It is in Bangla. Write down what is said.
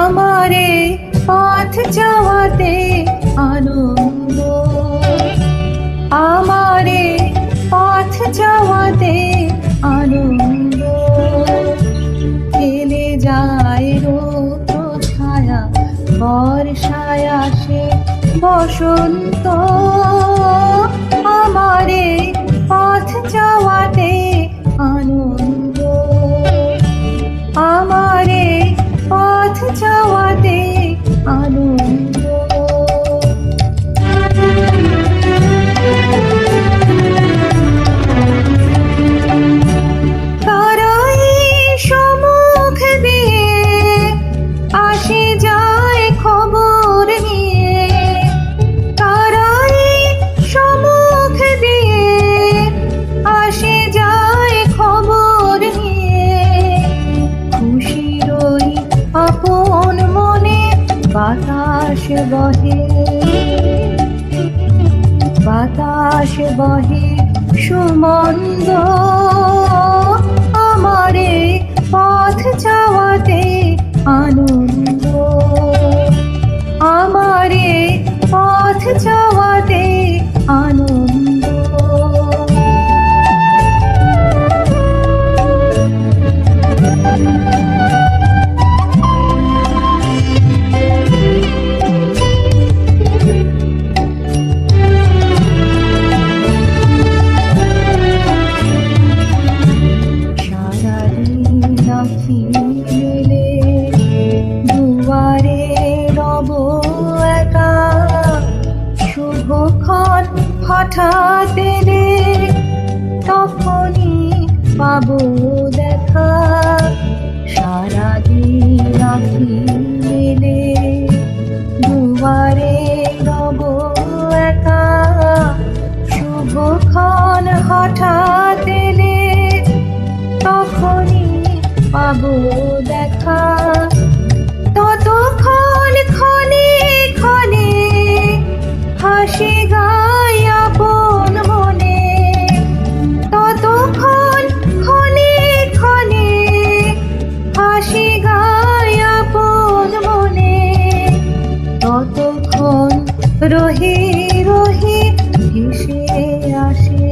আমারে পথ যাওয়াতে আনন্দ, আমারে পথ যাওয়াতে আনন্দ, ফেলে যায় রৌদ্র ছায়া, বর্ষায় আসে বসন্ত। আমারে পথ যাওয়াতে আনন্দ, আমারে পথ যাওয়াতে আনন্দ। তারাই সম্মুখ দিয়ে আসে যায় খবর নিয়ে, তারাই সম্মুখ দিয়ে আসে যায় খবর নিয়ে। খুশির ওই আপন মনে বাতাস বহে, বাতাস বহে সুমন্দ। আমারে পথ যাওয়াতে আনন্দ, আমারে পথ যাওয়াতে আনন্দ। আঁখি মেলে দুয়ারে রব একা, শুভক্ষণ হঠাৎ এলে তখনই পাবো দেখা। সারাদিন আঁখি মেলে দুয়ারে রব একা, শুভক্ষণ হঠাৎ এলে তখনই পাবো দেখা। ততক্ষণ ক্ষণে ক্ষণে হাসি গায় আপন মনে, ততক্ষণ ক্ষণে ক্ষণে হাসি গায় আপন মনে। ততক্ষণ রহি রহি ভেসে আসে